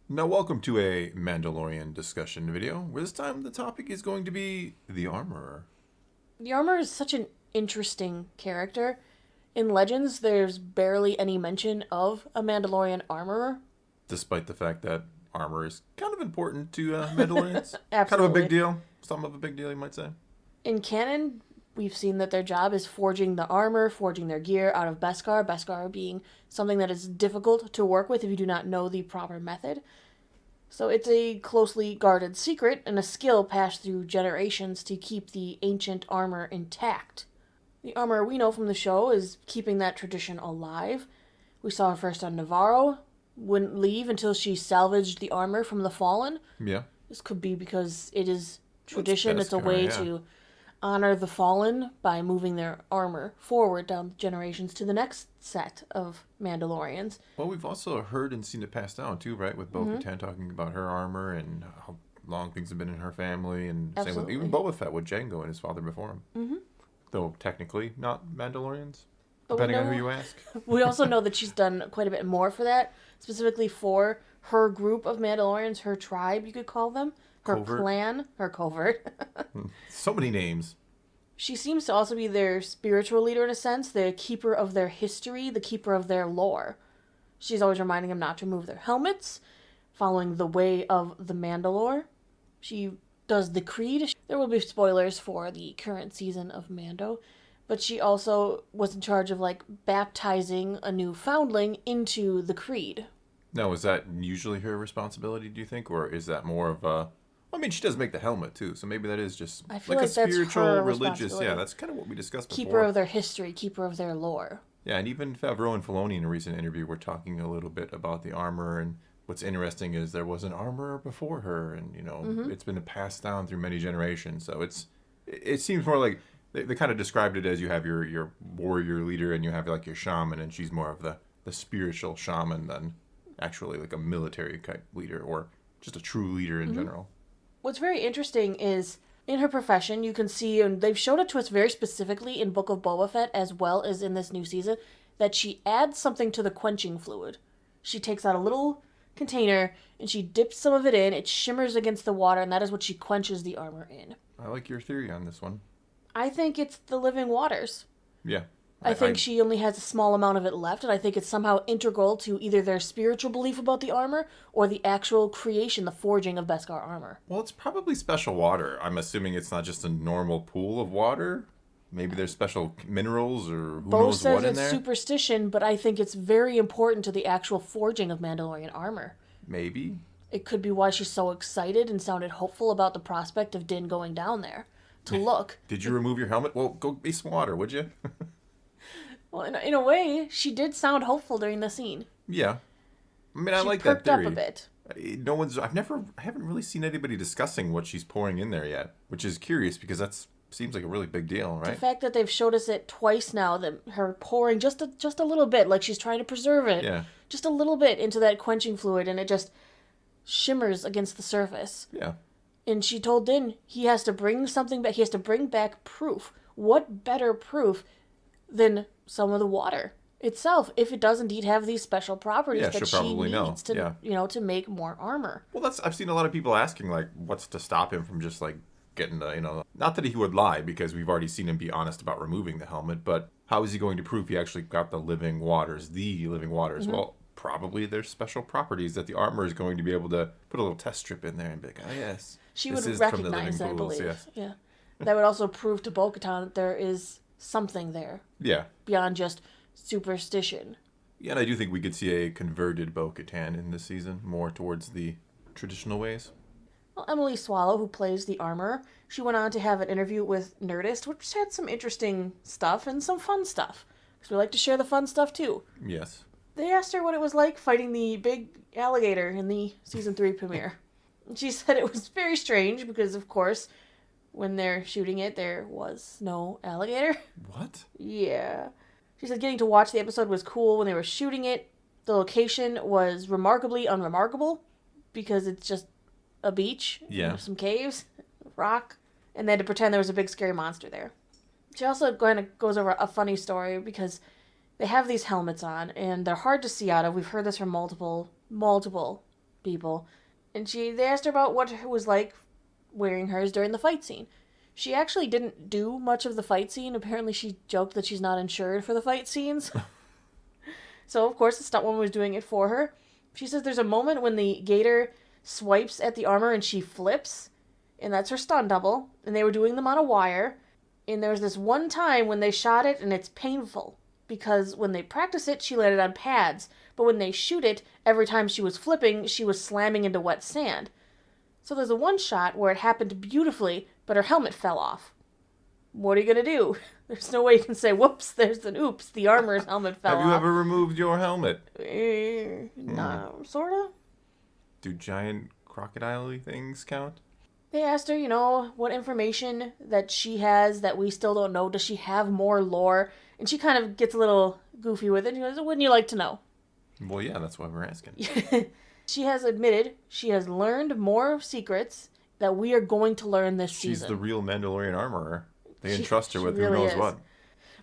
Now, welcome to a Mandalorian discussion video, where this time the topic is going to be the Armorer. The armor is such an interesting character. In Legends, there's barely any mention of a Mandalorian armorer. Despite the fact that armor is kind of important to Mandalorians. Kind of a big Absolutely. deal. Some of a big deal, you might say. In canon, we've seen that their job is forging the armor, forging their gear out of Beskar, Beskar being something that is difficult to work with if you do not know the proper method. So it's a closely guarded secret and a skill passed through generations to keep the ancient armor intact. The armor we know from the show is keeping that tradition alive. We saw her first on Navarro, wouldn't leave until she salvaged the armor from the Fallen. Yeah. This could be because it is Well, it's tradition, it's a Beskar, way yeah. to honor the Fallen by moving their armor forward down the generations to the next set of Mandalorians. Well, we've also heard and seen it passed down, too, right? With bo-katan talking about her armor and how long things have been in her family. And same with even Absolutely. Boba Fett with Jango and his father before him. Mm-hmm. Though technically not Mandalorians, But depending on who you ask. we also know that she's done quite a bit more for that, specifically for her group of Mandalorians, her tribe, you could call them, her Covert. clan, her covert. So many names. She seems to also be their spiritual leader in a sense, the keeper of their history, the keeper of their lore. She's always reminding them not to remove their helmets, following the way of the Mandalore. She does the creed. There will be spoilers for the current season of Mando, but she also was in charge of baptizing a new foundling into the creed. Now, is that usually her responsibility, do you think? Or is that more of a... I mean, she does make the helmet, too, so maybe that is just I feel like a like that's spiritual, her religious... responsibility. Yeah, that's kind of what we discussed Keeper before. of their history, keeper of their lore. Yeah, and even Favreau and Filoni in a recent interview were talking a little bit about the armor, and what's interesting is there was an armorer before her, and, it's been passed down through many generations, so it seems more like... They kind of described it as you have your warrior leader, and you have, like, your shaman, and she's more of the spiritual shaman than actually like a military type leader or just a true leader in general. What's very interesting is in her profession, you can see, and they've shown it to us very specifically in Book of Boba Fett as well as in this new season, that she adds something to the quenching fluid. She takes out a little container and she dips some of it in, it shimmers against the water, and that is what she quenches the armor in. I like your theory on this one. I think it's the living waters. Yeah. I think she only has a small amount of it left, and I think it's somehow integral to either their spiritual belief about the armor or the actual creation, the forging of Beskar armor. Well, it's probably special water. I'm assuming it's not just a normal pool of water. Maybe there's special minerals or who Bo knows says what in it's there. superstition, but I think it's very important to the actual forging of Mandalorian armor. Maybe. It could be why she's so excited and sounded hopeful about the prospect of Din going down there to look. Did you remove your helmet? Well, go get some water, would you? Well, in a way, she did sound hopeful during the scene. Yeah. I mean, I She like that perked up theory. a bit. I haven't really seen anybody discussing what she's pouring in there yet, which is curious because seems like a really big deal, The right? fact that they've showed us it twice now, that her pouring just a little bit, like she's trying to preserve it, Yeah. just a little bit into that quenching fluid, and it just shimmers against the surface. Yeah. And she told Din he has to bring something back. He has to bring back proof. What better proof than some of the water itself, if it does indeed have these special properties Yeah, that she'll she probably know. needs to, Yeah. to make more armor. Well, I've seen a lot of people asking like, what's to stop him from just like getting not that he would lie because we've already seen him be honest about removing the helmet, but how is he going to prove he actually got the living waters? Well, probably there's special properties that the armor is going to be able to put a little test strip in there and be like, oh yes, She this would is from the recognize, living I pools. believe. Yes. Yeah. That would also prove to Bo-Katan that there is something there Yeah. beyond just superstition. Yeah, and I do think we could see a converted Bo-Katan in this season, more towards the traditional ways. Well, Emily Swallow, who plays the armor, she went on to have an interview with Nerdist, which had some interesting stuff and some fun stuff. Because we like to share the fun stuff, too. Yes. They asked her what it was like fighting the big alligator in the season 3 premiere. And she said it was very strange because, of course, when they're shooting it, there was no alligator. What? Yeah. She said getting to watch the episode was cool when they were shooting it. The location was remarkably unremarkable because it's just a beach, Yeah. some caves, rock, and they had to pretend there was a big scary monster there. She also goes over a funny story because they have these helmets on and they're hard to see out of. We've heard this from multiple people. And they asked her about what it was like wearing hers during the fight scene. She actually didn't do much of the fight scene. Apparently she joked that she's not insured for the fight scenes. So, of course, the stuntwoman was doing it for her. She says there's a moment when the gator swipes at the armor and she flips, and that's her stunt double. And they were doing them on a wire. And there was this one time when they shot it, and it's painful. Because when they practice it, she landed on pads. But when they shoot it, every time she was flipping, she was slamming into wet sand. So there's a one shot where it happened beautifully, but her helmet fell off. What are you going to do? There's no way you can say, whoops, there's an oops, the armor's helmet fell off. Have you ever removed your helmet? No, sort of. Do giant crocodile-y things count? They asked her, what information that she has that we still don't know. Does she have more lore? And she kind of gets a little goofy with it. She goes, wouldn't you like to know? Well, yeah, that's why we're asking. She has admitted she has learned more secrets that we are going to learn this season. She's the real Mandalorian armorer. They entrust her with really who knows what.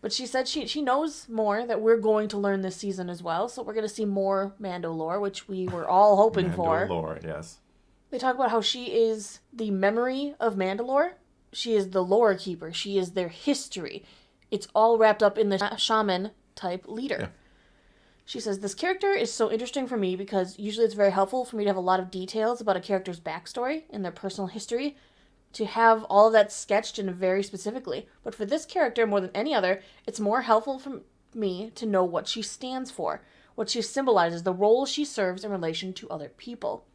But she said she knows more that we're going to learn this season as well. So we're going to see more Mando lore, which we were all hoping for. Mando lore, yes. They talk about how she is the memory of Mandalore. She is the lore keeper. She is their history. It's all wrapped up in the shaman-type leader. Yeah. She says, this character is so interesting for me because usually it's very helpful for me to have a lot of details about a character's backstory and their personal history, to have all of that sketched and very specifically. But for this character, more than any other, it's more helpful for me to know what she stands for, what she symbolizes, the role she serves in relation to other people.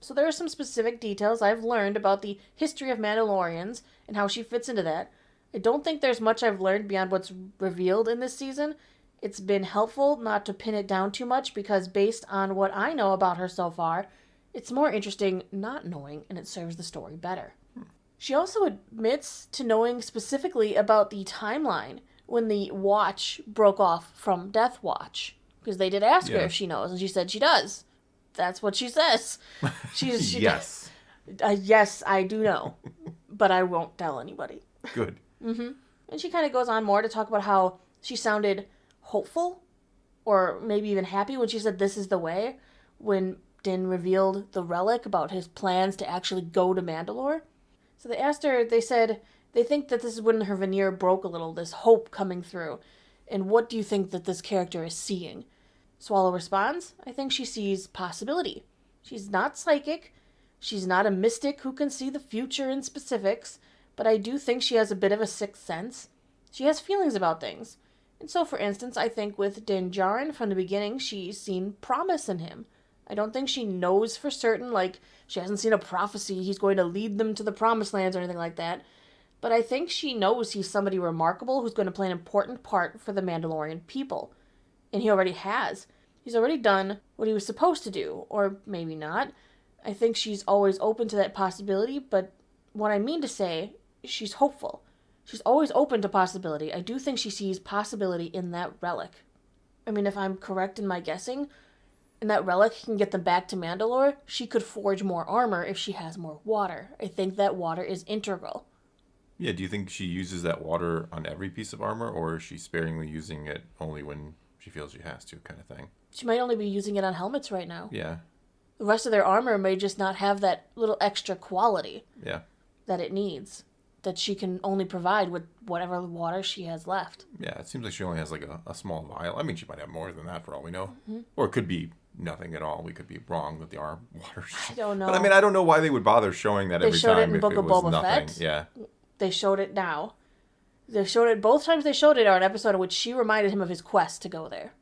So there are some specific details I've learned about the history of Mandalorians and how she fits into that. I don't think there's much I've learned beyond what's revealed in this season. It's been helpful not to pin it down too much because based on what I know about her so far, it's more interesting not knowing and it serves the story better. She also admits to knowing specifically about the timeline when the watch broke off from Death Watch. Because they did ask her if she knows, and she said she does. That's what she says. Yes. Yes, I do know. But I won't tell anybody. Good. And she kind of goes on more to talk about how she sounded hopeful, or maybe even happy when she said this is the way, when Din revealed the relic about his plans to actually go to Mandalore. So they asked her, they said they think that this is when her veneer broke a little, this hope coming through. And what do you think that this character is seeing? Swallow responds, I think she sees possibility. She's not psychic. She's not a mystic who can see the future in specifics. But I do think she has a bit of a sixth sense. She has feelings about things. And so, for instance, I think with Din Djarin, from the beginning, she's seen promise in him. I don't think she knows for certain, like, she hasn't seen a prophecy, he's going to lead them to the promised lands or anything like that. But I think she knows he's somebody remarkable who's going to play an important part for the Mandalorian people. And he already has. He's already done what he was supposed to do, or maybe not. I think she's always open to that possibility, but what I mean to say, she's hopeful. She's always open to possibility. I do think she sees possibility in that relic. I mean, if I'm correct in my guessing, and that relic can get them back to Mandalore, she could forge more armor if she has more water. I think that water is integral. Yeah, do you think she uses that water on every piece of armor, or is she sparingly using it only when she feels she has to, kind of thing? She might only be using it on helmets right now. Yeah. The rest of their armor may just not have that little extra quality that it needs, that she can only provide with whatever water she has left. Yeah, it seems like she only has like a small vial. I mean, she might have more than that for all we know. Or it could be nothing at all. We could be wrong with the arm water. I don't know. But I mean, I don't know why they would bother showing that every time if it was nothing. Fett. Yeah. They showed it now. They showed it both times. They showed it are an episode in which she reminded him of his quest to go there.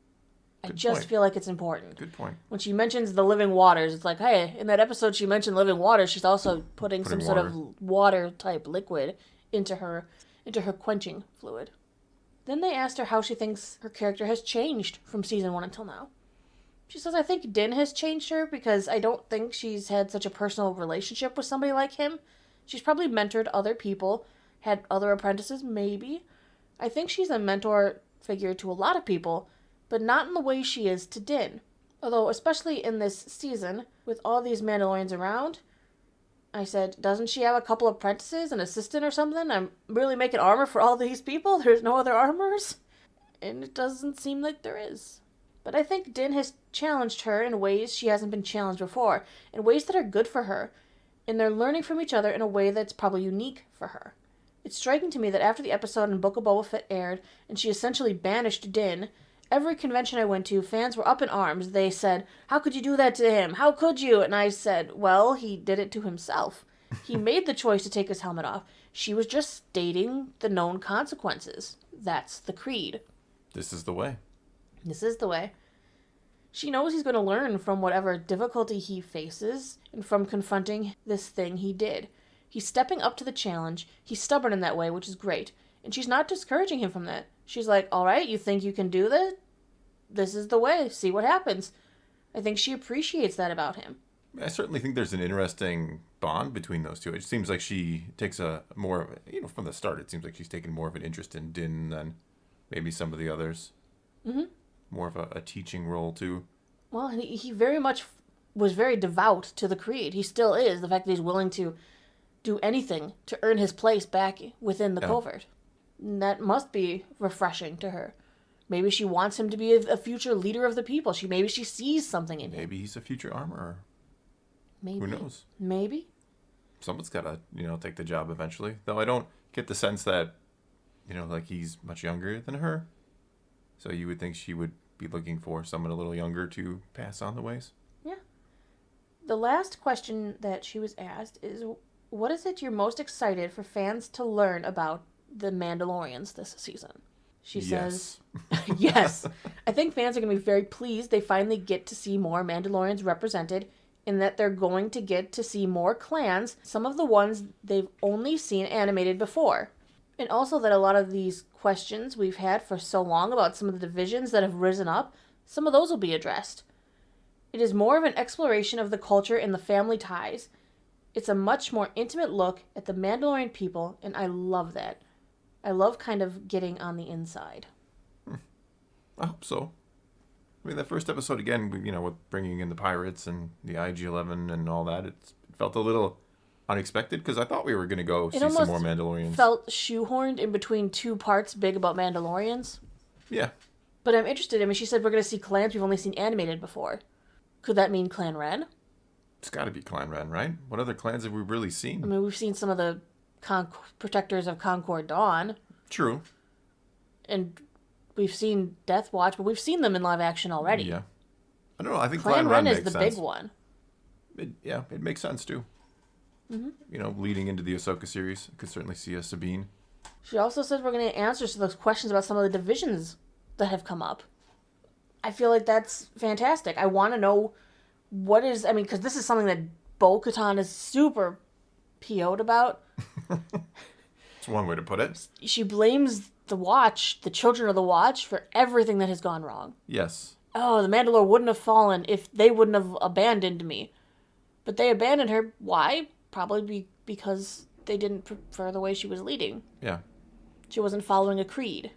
I just feel like it's important. Good point. When she mentions the living waters, it's like, hey, in that episode she mentioned living waters. She's also putting some sort of water type liquid into her quenching fluid. Then they asked her how she thinks her character has changed from season 1 until now. She says, I think Din has changed her because I don't think she's had such a personal relationship with somebody like him. She's probably mentored other people, had other apprentices, maybe. I think she's a mentor figure to a lot of people, but not in the way she is to Din. Although, especially in this season, with all these Mandalorians around, I said, doesn't she have a couple of apprentices, an assistant or something? I'm really making armor for all these people? There's no other armorers? And it doesn't seem like there is. But I think Din has challenged her in ways she hasn't been challenged before, in ways that are good for her, and they're learning from each other in a way that's probably unique for her. It's striking to me that after the episode in Book of Boba Fett aired, and she essentially banished Din, every convention I went to, fans were up in arms. They said, "How could you do that to him? How could you?" And I said, well, he did it to himself. He made the choice to take his helmet off. She was just stating the known consequences. That's the creed. This is the way. This is the way. She knows he's going to learn from whatever difficulty he faces and from confronting this thing he did. He's stepping up to the challenge. He's stubborn in that way, which is great. And she's not discouraging him from that. She's like, all right, you think you can do this? This is the way. See what happens. I think she appreciates that about him. I certainly think there's an interesting bond between those two. It seems like she takes a more of a, from the start, it seems like she's taken more of an interest in Din than maybe some of the others. Mm-hmm. More of a teaching role, too. Well, he very much was very devout to the creed. He still is. The fact that he's willing to do anything to earn his place back within the covert. And that must be refreshing to her. Maybe she wants him to be a future leader of the people. Maybe she sees something in him. Maybe he's a future armorer. Maybe. Who knows? Maybe. Someone's got to, take the job eventually. Though I don't get the sense that, like he's much younger than her. So you would think she would be looking for someone a little younger to pass on the ways. Yeah. The last question that she was asked is, what is it you're most excited for fans to learn about the Mandalorians this season? She says, yes. I think fans are going to be very pleased they finally get to see more Mandalorians represented, in that they're going to get to see more clans, some of the ones they've only seen animated before. And also that a lot of these questions we've had for so long about some of the divisions that have risen up, some of those will be addressed. It is more of an exploration of the culture and the family ties. It's a much more intimate look at the Mandalorian people, and I love that. I love kind of getting on the inside. I hope so. I mean, that first episode, again, with bringing in the pirates and the IG-11 and all that, it felt a little unexpected because I thought we were going to go see some more Mandalorians. It felt shoehorned in between two parts big about Mandalorians. Yeah. But I'm interested. I mean, she said we're going to see clans we've only seen animated before. Could that mean Clan Ren? It's got to be Clan Ren, right? What other clans have we really seen? I mean, we've seen some of the protectors of Concord Dawn. True. And we've seen Death Watch, but we've seen them in live action already. Yeah. I don't know. I think Clan Ren is makes the sense. big one. It makes sense, too. Mm-hmm. Leading into the Ahsoka series, I could certainly see a Sabine. She also says we're going to get answers to those questions about some of the divisions that have come up. I feel like that's fantastic. I want to know because this is something that bo-katan is super PO'd about. It's one way to put it. She blames the children of the Watch, for everything that has gone wrong. Yes. Oh, the Mandalore wouldn't have fallen if they wouldn't have abandoned me. But they abandoned her. Why? Probably because they didn't prefer the way she was leading. Yeah. She wasn't following a creed.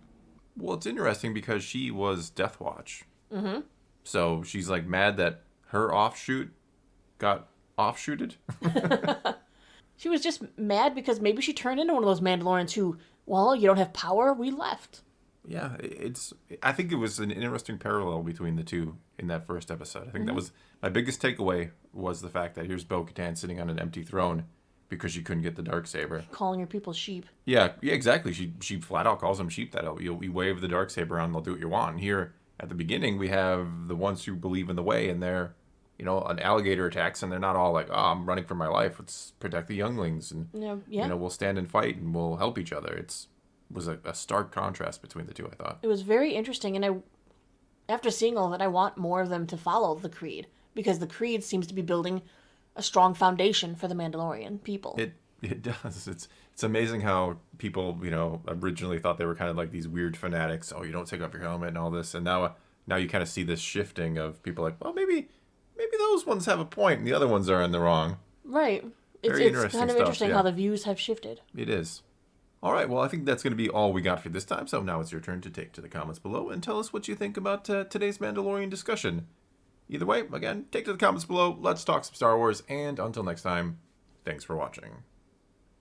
Well, it's interesting because she was Death Watch. Mm-hmm. So she's mad that her offshoot got offshooted. She was just mad because maybe she turned into one of those Mandalorians who, well, you don't have power, we left. Yeah, I think it was an interesting parallel between the two in that first episode. I think that was my biggest takeaway, was the fact that here's Bo-Katan sitting on an empty throne because she couldn't get the Darksaber. Calling her people sheep. Yeah, exactly. She flat out calls them sheep. You wave the Darksaber around, they'll do what you want. And here at the beginning, we have the ones who believe in the way, and they're, an alligator attacks, and they're not all like, oh, I'm running for my life. Let's protect the younglings, and we'll stand and fight, and we'll help each other. It was a stark contrast between the two, I thought. It was very interesting, and after seeing all that, I want more of them to follow the creed, because the creed seems to be building a strong foundation for the Mandalorian people. It does. It's amazing how people, originally thought they were kind of like these weird fanatics. Oh, you don't take off your helmet and all this, and now you kind of see this shifting of people like, well, maybe those ones have a point, and the other ones are in the wrong. Right. It's kind of interesting how the views have shifted. It is. All right, well, I think that's going to be all we got for this time, so now it's your turn to take to the comments below and tell us what you think about today's Mandalorian discussion. Either way, again, take to the comments below, let's talk some Star Wars, and until next time, thanks for watching.